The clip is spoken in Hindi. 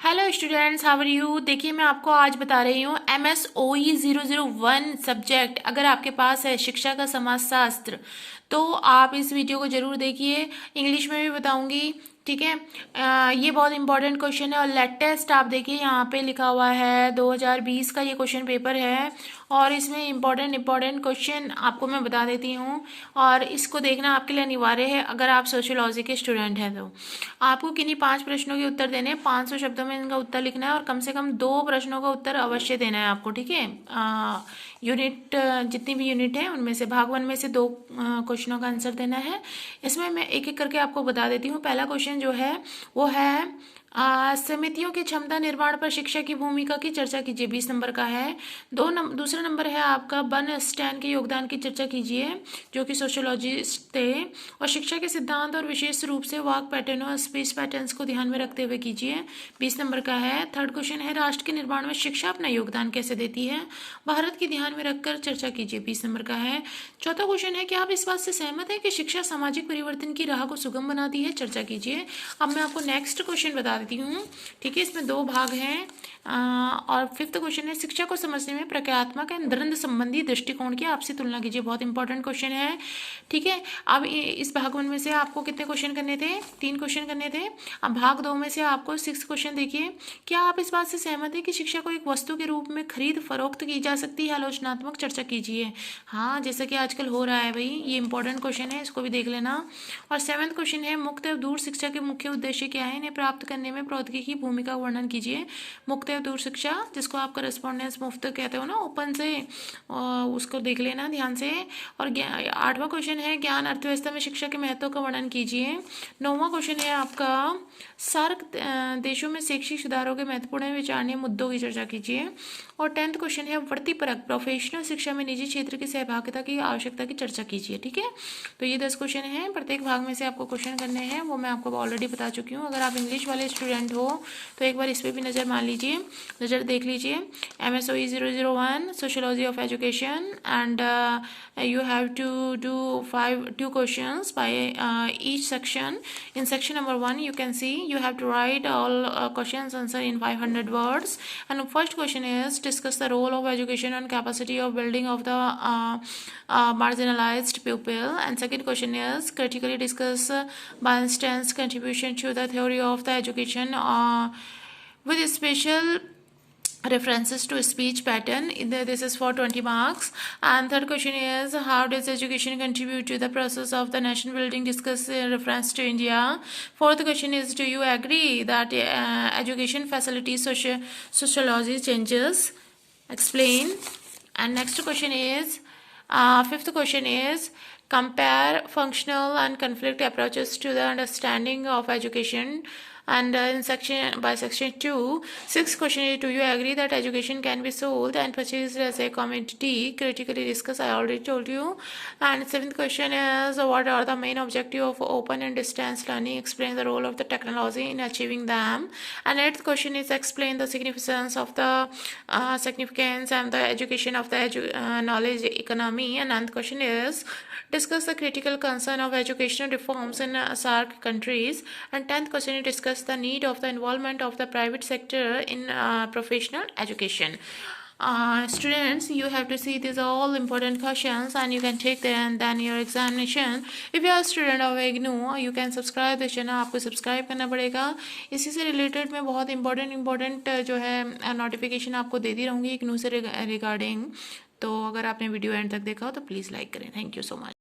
Hello students, how are you. देखिए, मैं आपको आज बता रही हूँ MSOE 001 सब्जेक्ट अगर आपके पास है शिक्षा का समाजशास्त्र, तो आप इस वीडियो को ज़रूर देखिए। इंग्लिश में भी बताऊंगी, ठीक है। ये बहुत इंपॉर्टेंट क्वेश्चन है। और लेटेस्ट आप देखिए, यहाँ पे लिखा हुआ है 2020 का ये क्वेश्चन पेपर है। और इसमें इंपॉर्टेंट क्वेश्चन आपको मैं बता देती हूँ, और इसको देखना आपके लिए अनिवार्य है अगर आप सोशियोलॉजी के स्टूडेंट हैं। तो आपको किन्हीं 5 प्रश्नों के उत्तर देने हैं, 500 शब्दों में इनका उत्तर लिखना है, और कम से कम 2 प्रश्नों का उत्तर अवश्य देना है आपको, ठीक है। यूनिट जितनी भी यूनिट है उनमें से भाग 1 में से 2 क्वेश्चनों का आंसर देना है। इसमें मैं एक एक करके आपको बता देती हूँ। पहला क्वेश्चन जो है वो है समितियों की क्षमता निर्माण पर शिक्षा की भूमिका की चर्चा कीजिए, 20 नंबर का है। दूसरा नंबर है आपका बर्नस्टैइन के योगदान की चर्चा कीजिए, जो कि सोशियोलॉजिस्ट थे। और शिक्षा के सिद्धांत और विशेष रूप से वाक पैटर्न और स्पीच पैटर्न्स को ध्यान में रखते हुए कीजिए, 20 नंबर का है। थर्ड क्वेश्चन है राष्ट्र के निर्माण में शिक्षा अपना योगदान कैसे देती है, भारत की ध्यान में रखकर चर्चा कीजिए, 20 नंबर का है। चौथा क्वेश्चन है कि आप इस बात से सहमत हैं कि शिक्षा सामाजिक परिवर्तन की राह को सुगम बनाती है, चर्चा कीजिए। अब मैं आपको नेक्स्ट क्वेश्चन बता देती हूँ, ठीक है। इसमें 2 भाग हैं। और फिफ्थ क्वेश्चन है शिक्षा को समझने में प्रक्रियात्मक एवं द्वंद्व संबंधी दृष्टिकोण की आपसी तुलना कीजिए, बहुत इंपॉर्टेंट क्वेश्चन है, ठीक है। अब इस भाग 1 में से आपको कितने क्वेश्चन करने थे, 3 क्वेश्चन करने थे। अब भाग 2 में से आपको 6 क्वेश्चन देखिए। क्या आप इस बात से सहमत है कि शिक्षा को एक वस्तु के रूप में खरीद फरोख्त की जा सकती है, आलोचनात्मक चर्चा कीजिए। हाँ, जैसा कि आजकल हो रहा है भाई, ये इंपॉर्टेंट क्वेश्चन है, इसको भी देख लेना। और 7वां क्वेश्चन है मुक्त एवं दूर शिक्षा के मुख्य उद्देश्य क्या है, इन्हें प्राप्त करने में प्रौद्योगिकी की भूमिका का वर्णन कीजिए। मुक्त एवं दूर शिक्षा, जिसको आप करस्पॉन्डेंस मुफ्त कहते हो ना, ओपन से, उसको देख लेना ध्यान से। और 8वां क्वेश्चन है ज्ञान अर्थव्यवस्था में शिक्षा के महत्व का वर्णन कीजिए। 9वां क्वेश्चन है आपका सार्क देशों में शैक्षिक सुधारों के महत्वपूर्ण विचारणीय मुद्दों की चर्चा कीजिए। और 10th क्वेश्चन है वृत्तिपरक प्रोफेशनल शिक्षा में निजी क्षेत्र की सहभागिता की आवश्यकता की चर्चा कीजिए, ठीक है। तो ये 10 क्वेश्चन हैं, प्रत्येक भाग में से आपको क्वेश्चन करने हैं, वो मैं आपको ऑलरेडी बता चुकी हूँ। अगर आप इंग्लिश वाले स्टूडेंट हो तो एक बार इस पर भी नज़र मान लीजिए, नज़र देख लीजिए। MSOE 001 sociology of education, and you have to do 2 questions by each section. In section number 1 you can see you have to write all questions answer in 500 words. And first question is discuss the role of education and capacity of building of the marginalized pupil. And second question is critically discuss Bernstein's contribution to the theory of the education with special references to speech pattern. This is for 20 marks. And third question is how does education contribute to the process of the nation building, discuss in reference to India. Fourth question is do you agree that education facilitates sociology changes, explain. And next question is fifth question is compare functional and conflict approaches to the understanding of education. And in section 2, 6th question is do you agree that education can be sold and purchased as a commodity, critically discuss, I already told you. And 7th question is what are the main objective of open and distance learning, explain the role of the technology in achieving them. And 8th question is explain the significance of the significance and the education of the knowledge economy. And 9th question is discuss the critical concern of educational reforms in SAARC countries. And 10th question is discuss the need of the involvement of the private sector in professional education. Students, you have to see these are all important questions and you can take them and then your examination. If you are a student of IGNOU, you can subscribe this channel. आपको सब्सक्राइब करना पड़ेगा। इसी से रिलेटेड मैं बहुत इंपॉर्टेंट जो है नोटिफिकेशन आपको देती रहूँगी IGNOU से रिगार्डिंग। तो अगर आपने वीडियो एंड तक देखा हो तो प्लीज़ लाइक करें। Thank you so much.